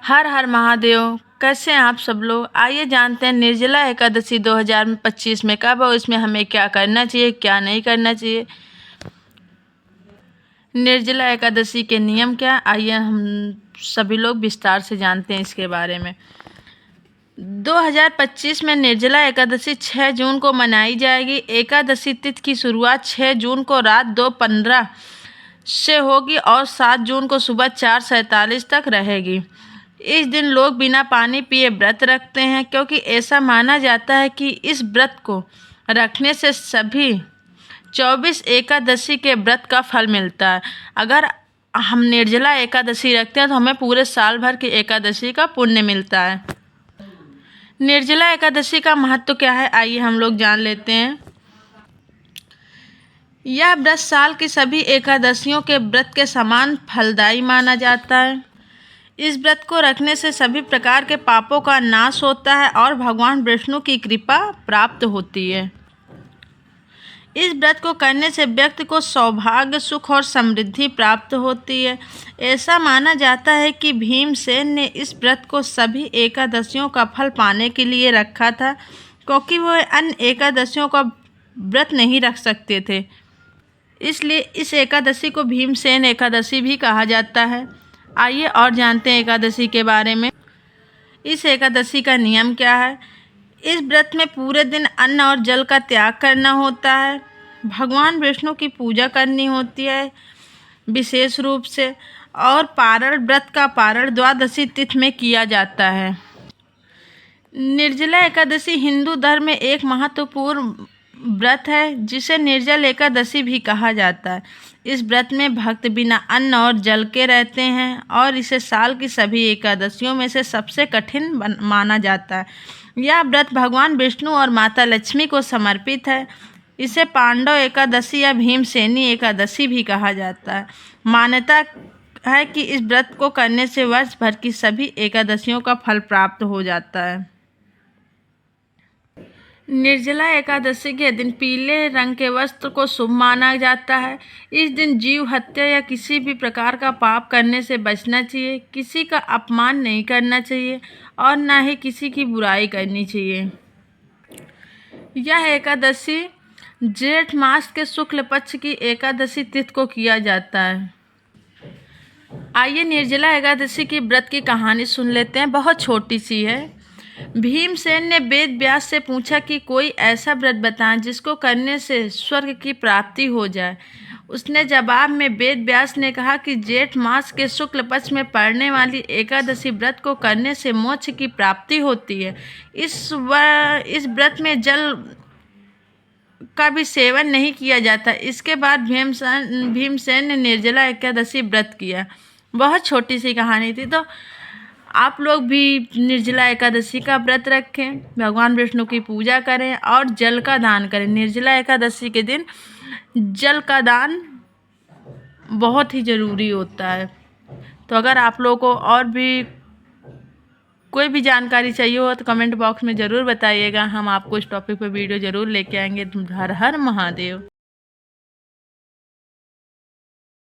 हर हर महादेव। कैसे हैं आप सब लोग। आइए जानते हैं निर्जला एकादशी 2025 में कब और इसमें हमें क्या करना चाहिए क्या नहीं करना चाहिए। निर्जला एकादशी के नियम क्या, आइए हम सभी लोग विस्तार से जानते हैं इसके बारे में। 2025 में निर्जला एकादशी 6 जून को मनाई जाएगी। एकादशी तिथि की शुरुआत 6 जून को रात 2:15 से होगी और 7 जून को सुबह 4:47 तक रहेगी। इस दिन लोग बिना पानी पिए व्रत रखते हैं, क्योंकि ऐसा माना जाता है कि इस व्रत को रखने से सभी 24 एकादशी के व्रत का फल मिलता है। अगर हम निर्जला एकादशी रखते हैं तो हमें पूरे साल भर की एकादशी का पुण्य मिलता है। निर्जला एकादशी का महत्व क्या है, आइए हम लोग जान लेते हैं। यह व्रत साल की सभी एकादशियों के व्रत के समान फलदायी माना जाता है। इस व्रत को रखने से सभी प्रकार के पापों का नाश होता है और भगवान विष्णु की कृपा प्राप्त होती है। इस व्रत को करने से व्यक्ति को सौभाग्य, सुख और समृद्धि प्राप्त होती है। ऐसा माना जाता है कि भीमसेन ने इस व्रत को सभी एकादशियों का फल पाने के लिए रखा था, क्योंकि वह अन्य एकादशियों का व्रत नहीं रख सकते थे। इसलिए इस एकादशी को भीमसेन एकादशी भी कहा जाता है। आइए और जानते हैं एकादशी के बारे में। इस एकादशी का नियम क्या है। इस व्रत में पूरे दिन अन्न और जल का त्याग करना होता है। भगवान विष्णु की पूजा करनी होती है विशेष रूप से, और पारण व्रत का पारण द्वादशी तिथि में किया जाता है। निर्जला एकादशी हिंदू धर्म में एक महत्वपूर्ण व्रत है, जिसे निर्जल एकादशी भी कहा जाता है। इस व्रत में भक्त बिना अन्न और जल के रहते हैं और इसे साल की सभी एकादशियों में से सबसे कठिन माना जाता है। यह व्रत भगवान विष्णु और माता लक्ष्मी को समर्पित है। इसे पांडव एकादशी या भीमसेनी एकादशी भी कहा जाता है। मान्यता है कि इस व्रत को करने से वर्ष भर की सभी एकादशियों का फल प्राप्त हो जाता है। निर्जला एकादशी के दिन पीले रंग के वस्त्र को शुभ माना जाता है। इस दिन जीव हत्या या किसी भी प्रकार का पाप करने से बचना चाहिए। किसी का अपमान नहीं करना चाहिए और ना ही किसी की बुराई करनी चाहिए। यह एकादशी जेठ मास के शुक्ल पक्ष की एकादशी तिथि को किया जाता है। आइए निर्जला एकादशी की व्रत की कहानी सुन लेते हैं। बहुत छोटी सी है। भीमसेन ने वेद व्यास से पूछा कि कोई ऐसा व्रत बताएं जिसको करने से स्वर्ग की प्राप्ति हो जाए। उसने जवाब में वेद व्यास ने कहा कि जेठ मास के शुक्ल पक्ष में पड़ने वाली एकादशी व्रत को करने से मोक्ष की प्राप्ति होती है। इस व्रत में जल का भी सेवन नहीं किया जाता। इसके बाद भीमसेन ने निर्जला एकादशी व्रत किया। बहुत छोटी सी कहानी थी। तो आप लोग भी निर्जला एकादशी का व्रत रखें, भगवान विष्णु की पूजा करें और जल का दान करें। निर्जला एकादशी के दिन जल का दान बहुत ही ज़रूरी होता है। तो अगर आप लोगों को और भी कोई भी जानकारी चाहिए हो तो कमेंट बॉक्स में ज़रूर बताइएगा। हम आपको इस टॉपिक पर वीडियो ज़रूर लेके आएंगे। हर हर महादेव।